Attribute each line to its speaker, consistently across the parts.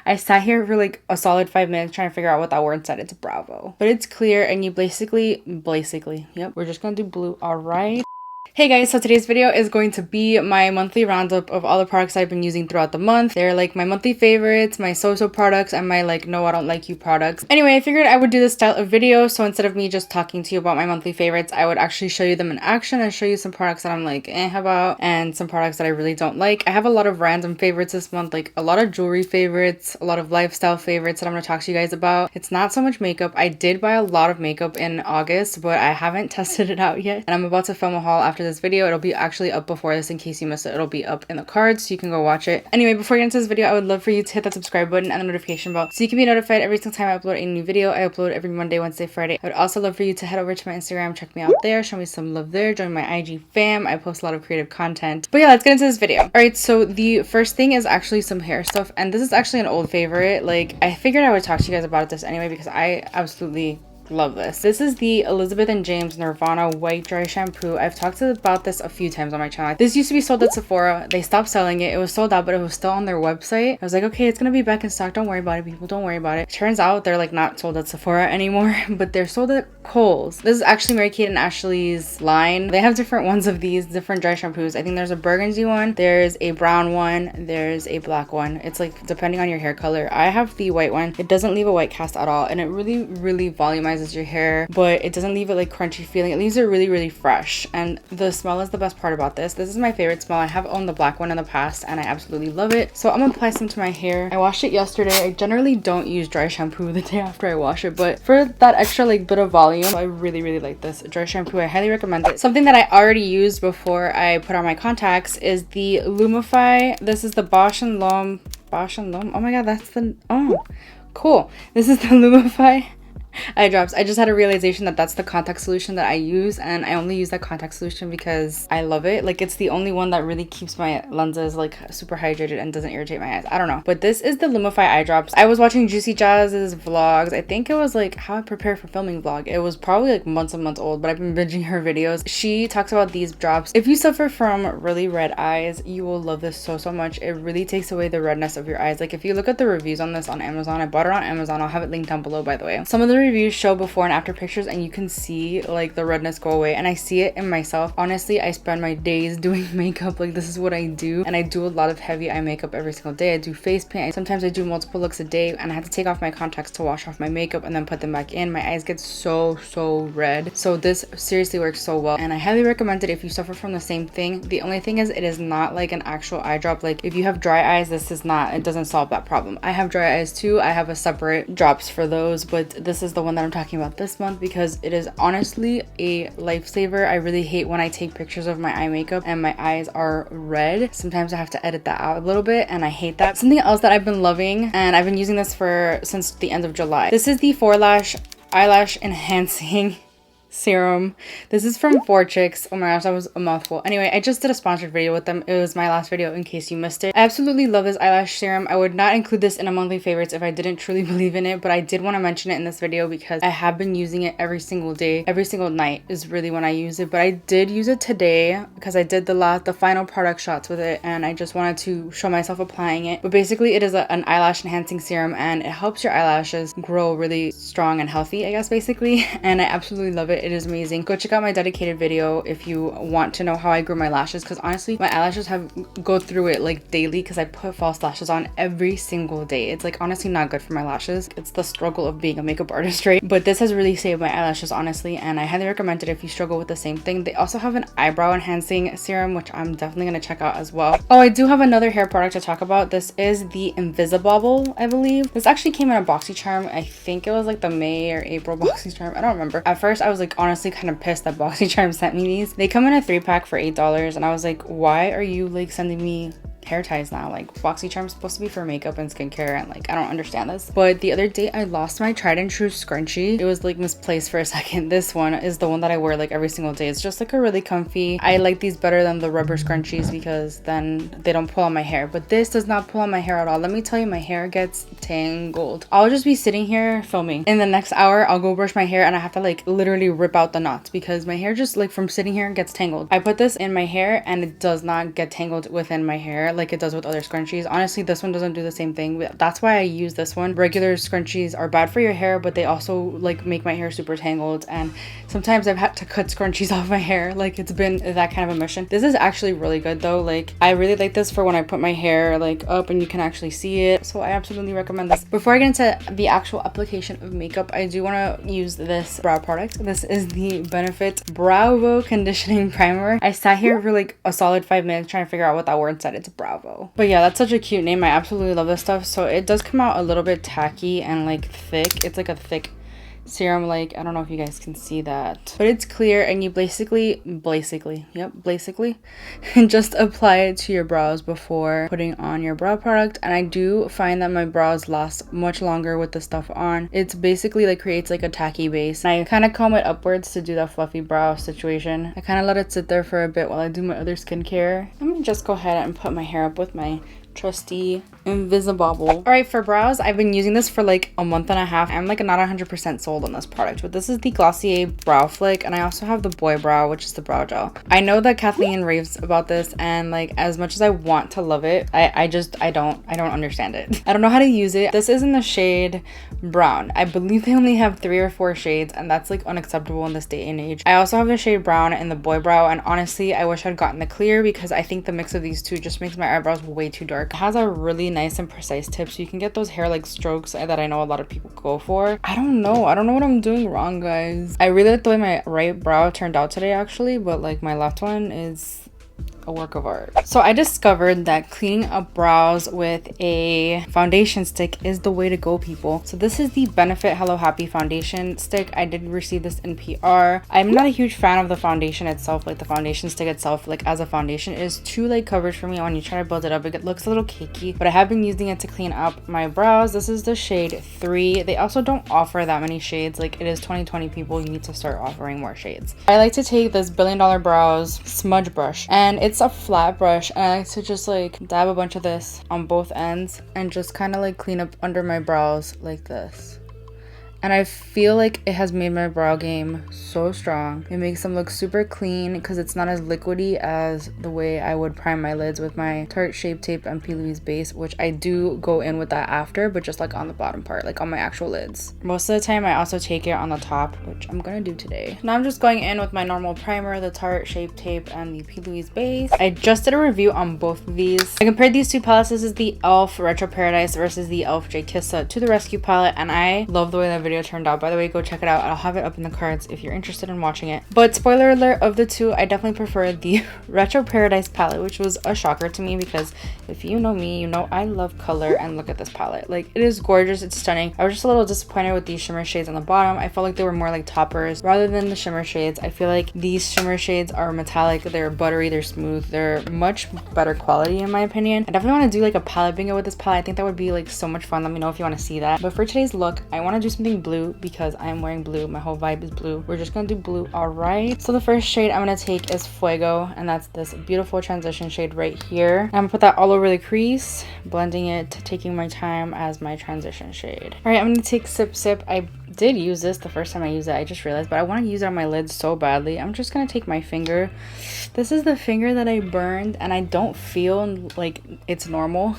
Speaker 1: I sat here for like a solid 5 minutes trying to figure out what that word said. It's BROWVO. But it's clear and you basically, yep, we're just gonna do blue. All right. Hey guys, so today's video is going to be my monthly roundup of all the products I've been using throughout the month. They're like my monthly favorites, my so-so products, and my like no I don't like you products. Anyway, I figured I would do this style of video, so instead of me just talking to you about my monthly favorites, I would actually show you them in action and show you some products that I'm like about and some products that I really don't like. I have a lot of random favorites this month, like a lot of jewelry favorites, a lot of lifestyle favorites that I'm going to talk to you guys about. It's not so much makeup. I did buy a lot of makeup in August, but I haven't tested it out yet, and I'm about to film a haul after this video. It'll be actually up before this in case you missed it. It'll be up in the cards so you can go watch it. Anyway, before you get into this video, I would love for you to hit that subscribe button and the notification bell so you can be notified every single time I upload a new video. I upload every Monday, Wednesday, Friday. I would also love for you to head over to my Instagram, check me out there, show me some love there, join my IG fam. I post a lot of creative content. But yeah, let's get into this video. All right, so the first thing is actually some hair stuff, and this is actually an old favorite. Like, I figured I would talk to you guys about this anyway because I absolutely love this. This is the Elizabeth and James Nirvana White Dry Shampoo. I've talked about this a few times on my channel. This used to be sold at Sephora. They stopped selling it. It was sold out, but it was still on their website. I was like, okay, it's gonna be back in stock. Don't worry about it, people. Don't worry about it. Turns out they're like not sold at Sephora anymore, but they're sold at Kohl's. This is actually Mary-Kate and Ashley's line. They have different ones of these, different dry shampoos. I think there's a burgundy one, there's a brown one, there's a black one. It's like depending on your hair color. I have the white one. It doesn't leave a white cast at all, and it really volumizes your hair, but it doesn't leave it like crunchy feeling. It leaves it really fresh, and the smell is the best part about this. This is my favorite smell. I have owned the black one in the past and I absolutely love it. So I'm gonna apply some to my hair. I washed it yesterday. I generally don't use dry shampoo the day after I wash it, but for that extra like bit of volume, I really like this dry shampoo. I highly recommend it. Something that I already used before I put on my contacts is the Lumify. This is the Bosch and Lomb. Oh my god, that's the, oh cool. This is the Lumify Eye Drops. I just had a realization that that's the contact solution that I use, and I only use that contact solution because I love it. Like, it's the only one that really keeps my lenses like super hydrated and doesn't irritate my eyes. I don't know, but this is the Lumify Eye Drops. I was watching Juicy Jazz's vlogs. I think it was like how I prepare for filming vlog. It was probably like months and months old, but I've been binging her videos. She talks about these drops. If you suffer from really red eyes, you will love this so much. It really takes away the redness of your eyes. Like, if you look at the reviews on this on Amazon, I bought it on Amazon. I'll have it linked down below, by the way. Some of the reviews show before and after pictures, and you can see like the redness go away, and I see it in myself. Honestly, I spend my days doing makeup. Like, this is what I do, and I do a lot of heavy eye makeup every single day. I do face paint. Sometimes I do multiple looks a day, and I have to take off my contacts to wash off my makeup and then put them back in. My eyes get so red. So this seriously works so well, and I highly recommend it if you suffer from the same thing. The only thing is, it is not like an actual eye drop. Like, if you have dry eyes, this is not, it doesn't solve that problem. I have dry eyes too. I have a separate drops for those, but this is the one that I'm talking about this month because it is honestly a lifesaver. I really hate when I take pictures of my eye makeup and my eyes are red. Sometimes I have to edit that out a little bit, and I hate that. Something else that I've been loving, and I've been using this since the end of July. This is the Forlash Eyelash Enhancing Serum. This is from Forchics. Oh my gosh, that was a mouthful. Anyway, I just did a sponsored video with them. It was my last video in case you missed it. I absolutely love this eyelash serum. I would not include this in a monthly favorites if I didn't truly believe in it, but I did want to mention it in this video because I have been using it every single day. Every single night is really when I use it, but I did use it today because I did the final product shots with it, and I just wanted to show myself applying it. But basically, it is an eyelash enhancing serum, and it helps your eyelashes grow really strong and healthy, I guess, basically, and I absolutely love it. It is amazing. Go check out my dedicated video if you want to know how I grew my lashes, because honestly, my eyelashes go through it like daily because I put false lashes on every single day. It's like honestly not good for my lashes. It's the struggle of being a makeup artist, right? But this has really saved my eyelashes, honestly, and I highly recommend it if you struggle with the same thing. They also have an eyebrow enhancing serum, which I'm definitely going to check out as well. Oh, I do have another hair product to talk about. This is the Invisibobble, I believe. This actually came in a BoxyCharm. I think it was like the May or April BoxyCharm. I don't remember. At first, I was like honestly kind of pissed that BoxyCharm sent me these. They come in a 3-pack for $8, and I was like, why are you like sending me hair ties now? Like, BoxyCharm's supposed to be for makeup and skincare, and like I don't understand this. But the other day I lost my tried and true scrunchie. It was like misplaced for a second. This one is the one that I wear like every single day. It's just like a really comfy. I like these better than the rubber scrunchies because then they don't pull on my hair, but this does not pull on my hair at all. Let me tell you, my hair gets tangled. I'll just be sitting here filming. In the next hour, I'll go brush my hair and I have to like literally rip out the knots because my hair just like from sitting here gets tangled. I put this in my hair and it does not get tangled within my hair. like it does with other scrunchies. Honestly, this one doesn't do the same thing. That's why I use this one. Regular scrunchies are bad for your hair, but they also like make my hair super tangled, and sometimes I've had to cut scrunchies off my hair. Like it's been that kind of a mission. This is actually really good though. Like I really like this for when I put my hair like up and you can actually see it. So I absolutely recommend this. Before I get into the actual application of makeup, I do want to use this brow product. This is the Benefit BROWVO Conditioning Primer. I sat here for like a solid 5 minutes trying to figure out what that word said. It's BROWVO. But yeah, that's such a cute name. I absolutely love this stuff. So it does come out a little bit tacky and like thick. It's like a thick serum, like I don't know if you guys can see that, but it's clear, and you basically just apply it to your brows before putting on your brow product. And I do find that my brows last much longer with the stuff on. It's basically like creates like a tacky base, and I kind of comb it upwards to do that fluffy brow situation. I kind of let it sit there for a bit while I do my other skincare. I'm gonna just go ahead and put my hair up with my trusty Invisibobble. All right, for brows, I've been using this for like a month and a half. I'm like not 100% sold on this product, but this is the Glossier Brow Flick, and I also have the Boy Brow, which is the brow gel. I know that Kathleen raves about this, and like as much as I want to love it, I don't understand it. I don't know how to use it. This is in the shade brown. I believe they only have 3 or 4 shades, and that's like unacceptable in this day and age. I also have the shade brown in the Boy Brow, and honestly, I wish I'd gotten the clear because I think the mix of these two just makes my eyebrows way too dark. It has a really nice and precise tip, so you can get those hair like strokes that I know a lot of people go for. I don't know what I'm doing wrong, guys. I really like the way my right brow turned out today actually, but like my left one is a work of art. So I discovered that cleaning up brows with a foundation stick is the way to go, people. So this is the Benefit Hello Happy foundation stick. I did receive this in PR. I'm not a huge fan of the foundation itself, like the foundation stick itself, like as a foundation, it is too light coverage for me. When you try to build it up, it looks a little cakey, but I have been using it to clean up my brows. This is the shade 3. They also don't offer that many shades. Like it is 2020, people. You need to start offering more shades. I like to take this $1 Billion Brows smudge brush, and it's a flat brush, and I like to just like dab a bunch of this on both ends and just kind of like clean up under my brows like this. And I feel like it has made my brow game so strong. It makes them look super clean because it's not as liquidy as the way I would prime my lids with my Tarte Shape Tape and P. Louise base, which I do go in with that after, but just like on the bottom part, like on my actual lids. Most of the time I also take it on the top, which I'm gonna do today. Now I'm just going in with my normal primer, the Tarte Shape Tape and the P. Louise base. I just did a review on both of these. I compared these two palettes. This is the e.l.f. Retro Paradise versus the e.l.f. J. Kissa to the Rescue palette, and I love the way that video turned out. By the way, go check it out. I'll have it up in the cards if you're interested in watching it. But spoiler alert, of the two, I definitely prefer the Retro Paradise palette, which was a shocker to me because if you know me, you know I love color. And look at this palette. Like, it is gorgeous. It's stunning. I was just a little disappointed with these shimmer shades on the bottom. I felt like they were more like toppers rather than the shimmer shades. I feel like these shimmer shades are metallic, they're buttery, they're smooth, they're much better quality in my opinion. I definitely want to do like a palette bingo with this palette. I think that would be like so much fun. Let me know if you want to see that. But for today's look, I want to do something blue because I'm wearing blue. My whole vibe is blue. We're just gonna do blue. All right, so the first shade I'm gonna take is Fuego, and that's this beautiful transition shade right here. I'm gonna put that all over the crease, blending it, taking my time as my transition shade. All right, I'm gonna take Sip Sip. I did use this the first time I used it, I just realized, but I want to use it on my lids so badly. I'm just gonna take my finger. This is the finger that I burned, and I don't feel like it's normal.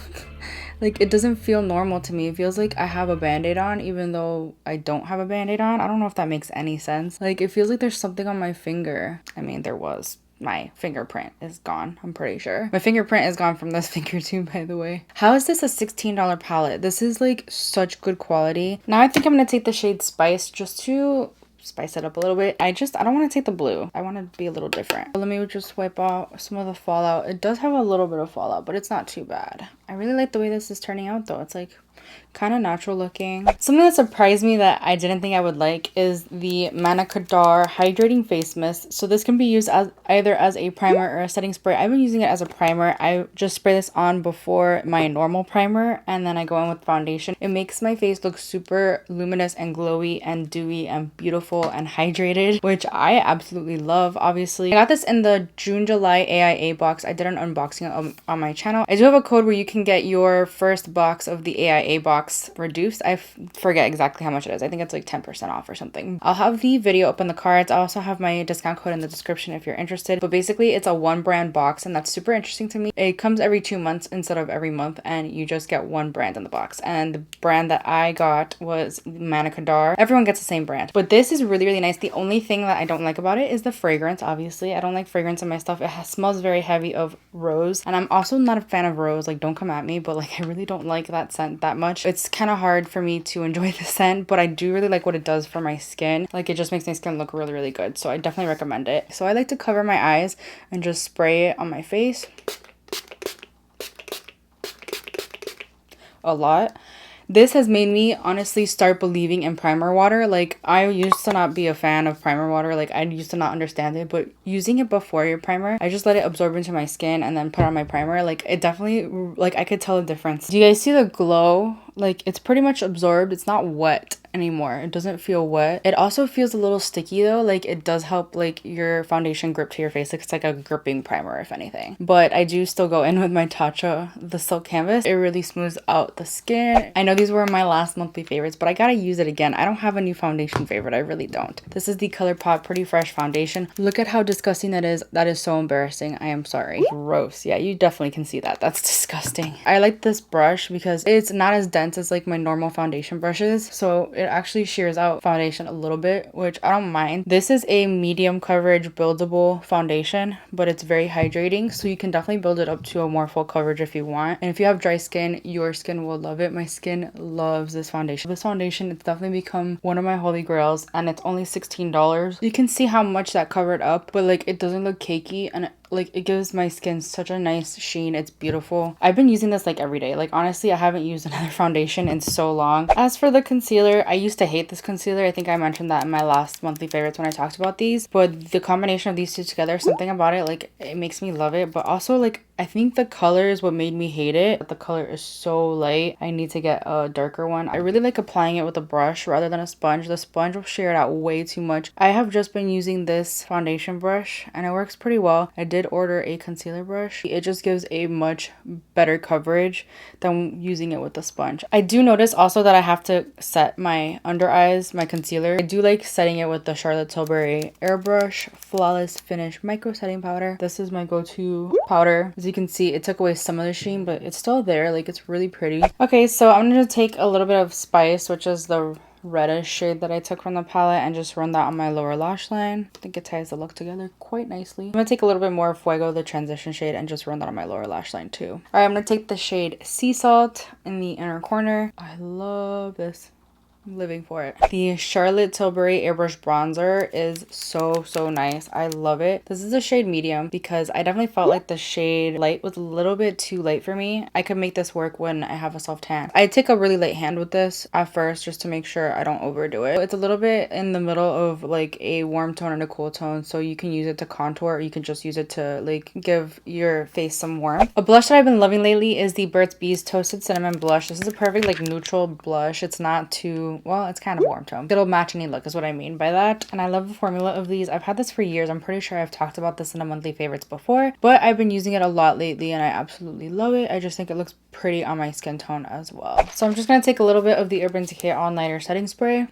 Speaker 1: Like, it doesn't feel normal to me. It feels like I have a band-aid on even though I don't have a band-aid on. I don't know if that makes any sense. Like, it feels like there's something on my finger. I mean, there was. My fingerprint is gone, I'm pretty sure. My fingerprint is gone from this finger too, by the way. How is this a $16 palette? This is like such good quality. Now I think I'm gonna take the shade Spice just to spice it up a little bit. I don't want to take the blue. I want to be a little different. But let me just wipe out some of the fallout. It does have a little bit of fallout, but it's not too bad. I really like the way this is turning out though. It's like kind of natural looking. Something that surprised me that I didn't think I would like is the Manakadar Hydrating Face Mist. So this can be used as either as a primer or a setting spray. I've been using it as a primer. I just spray this on before my normal primer and then I go in with foundation. It makes my face look super luminous and glowy and dewy and beautiful and hydrated, which I absolutely love. Obviously, I got this in the June-July AIA box. I did an unboxing on my channel. I do have a code where you can can get your first box of the AIA box reduced. I forget exactly how much it is. I think it's like 10% off or something. I'll have the video up in the cards. I also have my discount code in the description if you're interested. But basically, it's a one brand box, and that's super interesting to me. It comes every 2 months instead of every month, and you just get one brand in the box. And the brand that I got was Manicadar. Everyone gets the same brand. But this is really, really nice. The only thing that I don't like about it is the fragrance, obviously. I don't like fragrance in my stuff. It smells very heavy of rose. And I'm also not a fan of rose. Like, don't come at me, but like, I really don't like that scent that much. It's kind of hard for me to enjoy the scent, but I do really like what it does for my skin. Like, it just makes my skin look really, really good. So I definitely recommend it. So I like to cover my eyes and just spray it on my face a lot. This has made me honestly start believing in primer water. Like, I used to not be a fan of primer water. Like, I used to not understand it, but using it before your primer, I just let it absorb into my skin and then put on my primer. Like, it definitely, like, I could tell the difference. Do you guys see the glow? Like, it's pretty much absorbed. It's not wet anymore. It doesn't feel wet. It also feels a little sticky though. Like, it does help like your foundation grip to your face. Like, it's like a gripping primer if anything. But I do still go in with my Tatcha, the silk canvas. It really smooths out the skin. I know these were my last monthly favorites, but I gotta use it again. I don't have a new foundation favorite. I really don't. This is the ColourPop Pretty Fresh foundation. Look at how disgusting that is. That is so embarrassing. I am sorry. Gross. Yeah, you definitely can see that. That's disgusting. I like this brush because it's not as dense as like my normal foundation brushes. So it actually shears out foundation a little bit, which I don't mind. This is a medium coverage buildable foundation, but it's very hydrating, so you can definitely build it up to a more full coverage if you want. And if you have dry skin, your skin will love it. My skin loves this foundation. This foundation, it's definitely become one of my holy grails, and it's only $16. You can see how much that covered up, but like, it doesn't look cakey, and it gives my skin such a nice sheen. It's beautiful. I've been using this like every day. Like, honestly, I haven't used another foundation in so long. As for the concealer, I used to hate this concealer. I think I mentioned that in my last monthly favorites when I talked about these, but the combination of these two together, something about it, like, it makes me love it. But also, like, I think the color is what made me hate it. The color is so light. I need to get a darker one. I really like applying it with a brush rather than a sponge. The sponge will shear it out way too much. I have just been using this foundation brush and it works pretty well. I did order a concealer brush. It just gives a much better coverage than using it with the sponge. I do notice also that I have to set my under eyes, my concealer. I do like setting it with the Charlotte Tilbury Airbrush Flawless Finish Micro Setting Powder. This is my go-to powder. As you can see, it took away some of the sheen, but it's still there. Like, it's really pretty. Okay, so I'm gonna take a little bit of Spice, which is the reddish shade that I took from the palette, and just run that on my lower lash line. I think it ties the look together quite nicely. I'm gonna take a little bit more of Fuego, the transition shade, and just run that on my lower lash line too. All right, I'm gonna take the shade Sea Salt in the inner corner. I love this. I'm living for it. The Charlotte Tilbury Airbrush Bronzer is so nice. I love it. This is a shade medium because I definitely felt like the shade light was a little bit too light for me. I could make this work when I have a soft tan. I take a really light hand with this at first just to make sure I don't overdo it. It's a little bit in the middle of like a warm tone and a cool tone, so you can use it to contour, or you can just use it to like give your face some warmth. A blush that I've been loving lately is the Burt's Bees Toasted Cinnamon Blush. This is a perfect like neutral blush. It's not too, well, it's kind of warm tone. It'll match any look is what I mean by that. And I love the formula of these. I've had this for years. I'm pretty sure I've talked about this in the monthly favorites before, but I've been using it a lot lately and I absolutely love it. I just think it looks pretty on my skin tone as well. So I'm just going to take a little bit of the Urban Decay All Nighter Setting Spray.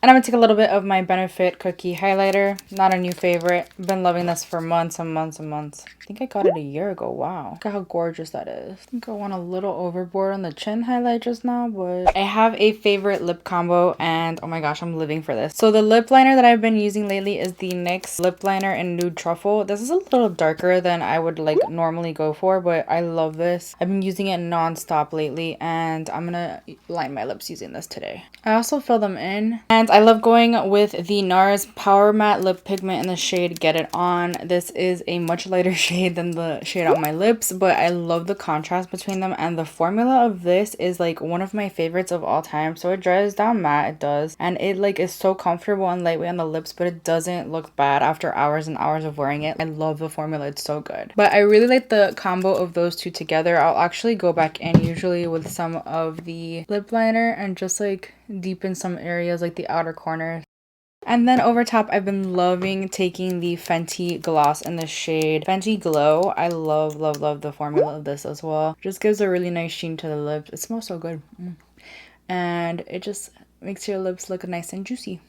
Speaker 1: And I'm going to take a little bit of my Benefit Cookie Highlighter. Not a new favorite. I've been loving this for months and months and months. I think I got it a year ago. Wow. Look at how gorgeous that is. I think I went a little overboard on the chin highlight just now, but I have a favorite lip combo and oh my gosh, I'm living for this. So the lip liner that I've been using lately is the NYX lip liner in Nude Truffle. This is a little darker than I would like normally go for, but I love this. I've been using it non-stop lately and I'm gonna line my lips using this today. I also fill them in, and I love going with the Nars Power Matte Lip Pigment in the shade Get It On. This is a much lighter shade than the shade on my lips, but I love the contrast between them, and the formula of this is like one of my favorites of all time. So it dries down matte, it does, and it like is so comfortable and lightweight on the lips, but it doesn't look bad after hours and hours of wearing it. I love the formula, it's so good. But I really like the combo of those two together. I'll actually go back in usually with some of the lip liner and just like deepen some areas like the outer corners. And then over top, I've been loving taking the Fenty gloss in the shade Fenty Glow. I love, love, love the formula of this as well. Just gives a really nice sheen to the lips. It smells so good. And it just makes your lips look nice and juicy.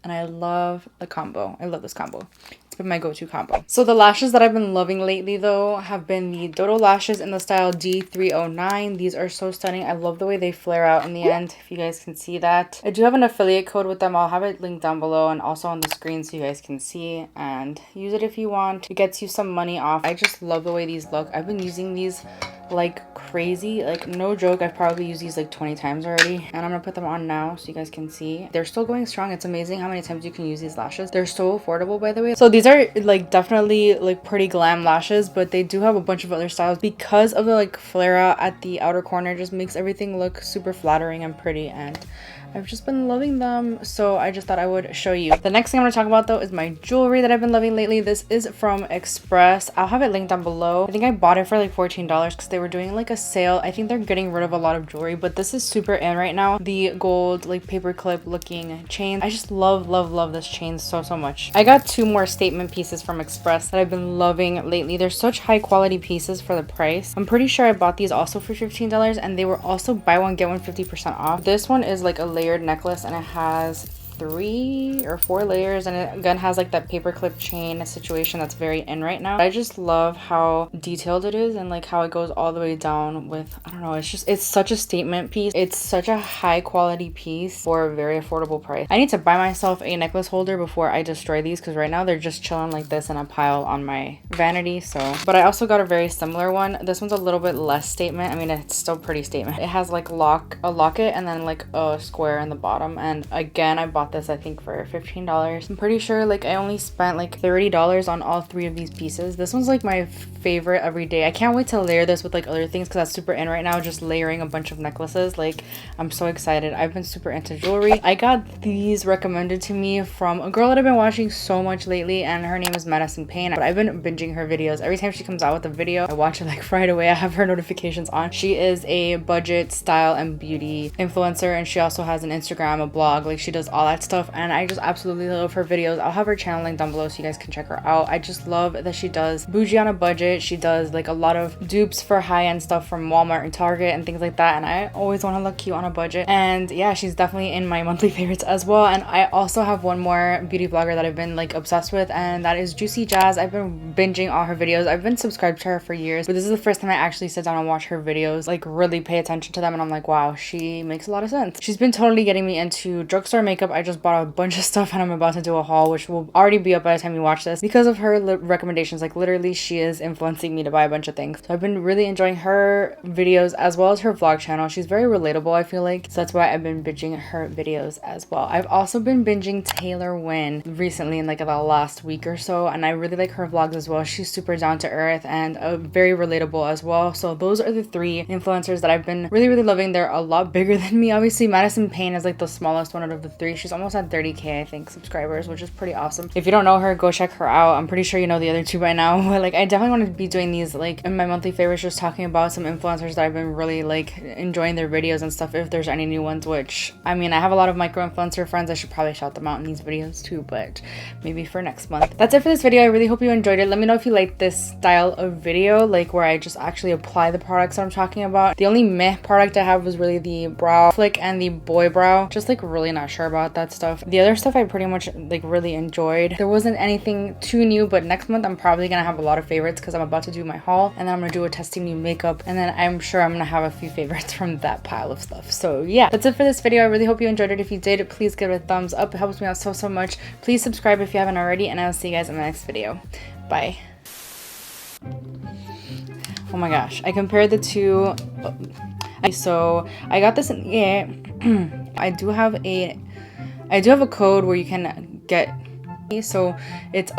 Speaker 1: And I love the combo. I love this combo. It's been my go-to combo. So the lashes that I've been loving lately though have been the Dodo lashes in the style D309. These are so stunning. I love the way they flare out in the end, if you guys can see that. I do have an affiliate code with them. I'll have it linked down below and also on the screen so you guys can see, and use it if you want. It gets you some money off. I just love the way these look. I've been using these like crazy, like no joke. I've probably used these like 20 times already, and I'm gonna put them on now so you guys can see. They're still going strong. It's amazing how many times you can use these lashes. They're so affordable, by the way. So these are like definitely like pretty glam lashes, but they do have a bunch of other styles because of the like flare out at the outer corner. It just makes everything look super flattering and pretty, and I've just been loving them, so I just thought I would show you. The next thing I'm going to talk about though is my jewelry that I've been loving lately. This is from Express. I'll have it linked down below. I think I bought it for like $14 because they were doing like a sale. I think they're getting rid of a lot of jewelry, but this is super in right now. The gold like paperclip looking chain. I just love, love, love this chain so, so much. I got 2 more statement pieces from Express that I've been loving lately. They're such high quality pieces for the price. I'm pretty sure I bought these also for $15, and they were also buy one get one 50% off. This one is like a layered necklace, and it has 3 or 4 layers, and it again has like that paperclip chain situation that's very in right now. I just love how detailed it is and like how it goes all the way down with, I don't know, it's such a statement piece. It's such a high quality piece for a very affordable price. I need to buy myself a necklace holder before I destroy these, because right now they're just chilling like this in a pile on my vanity. So, but I also got a very similar one. This one's a little bit less statement. I mean, it's still pretty statement. It has like a locket and then like a square in the bottom, and again I bought this I think for $15. I'm pretty sure like I only spent like $30 on all 3 of these pieces. This one's like my favorite every day. I can't wait to layer this with like other things because that's super in right now, just layering a bunch of necklaces. Like, I'm so excited. I've been super into jewelry. I got these recommended to me from a girl that I've been watching so much lately, and her name is Madison Payne, but I've been binging her videos. Every time she comes out with a video, I watch it like right away. I have her notifications on. She is a budget style and beauty influencer, and she also has an Instagram, a blog. Like, she does all that stuff, and I just absolutely love her videos. I'll have her channel linked down below so you guys can check her out. I just love that she does bougie on a budget. She does like a lot of dupes for high-end stuff from Walmart and Target and things like that, and I always want to look cute on a budget. And yeah, she's definitely in my monthly favorites as well. And I also have one more beauty blogger that I've been like obsessed with, and that is Juicy Jazz. I've been binging all her videos. I've been subscribed to her for years, but this is the first time I actually sit down and watch her videos, like really pay attention to them, and I'm like, wow, she makes a lot of sense. She's been totally getting me into drugstore makeup. I just bought a bunch of stuff, and I'm about to do a haul, which will already be up by the time you watch this because of her recommendations. Like, literally, she is influencing me to buy a bunch of things. So I've been really enjoying her videos as well as her vlog channel. She's very relatable, I feel like, so that's why I've been binging her videos as well. I've also been binging Taylor Wynn recently in like the last week or so, and I really like her vlogs as well. She's super down to earth and very relatable as well. So those are the 3 influencers that I've been really loving. They're a lot bigger than me. Obviously, Madison Payne is like the smallest one out of the 3. She's almost at 30k, I think, subscribers, which is pretty awesome. If you don't know her, go check her out. I'm pretty sure you know the other 2 by now. But like, I definitely want to be doing these like in my monthly favorites, just talking about some influencers that I've been really like enjoying their videos and stuff, if there's any new ones, which I mean, I have a lot of micro influencer friends. I should probably shout them out in these videos too, but maybe for next month. That's it for this video. I really hope you enjoyed it. Let me know if you like this style of video, like where I just actually apply the products that I'm talking about. The only meh product I have was really the brow flick and the boy brow. Just like really not sure about that stuff. The other stuff I pretty much like really enjoyed. There wasn't anything too new, but next month I'm probably gonna have a lot of favorites because I'm about to do my haul, and then I'm gonna do a testing new makeup, and then I'm sure I'm gonna have a few favorites from that pile of stuff. So yeah, that's it for this video. I really hope you enjoyed it. If you did, please give it a thumbs up. It helps me out so much. Please subscribe if you haven't already, and I'll see you guys in the next video. Bye. Oh my gosh, I compared the 2. So I got this in, yeah. I do have a code where you can get, so it's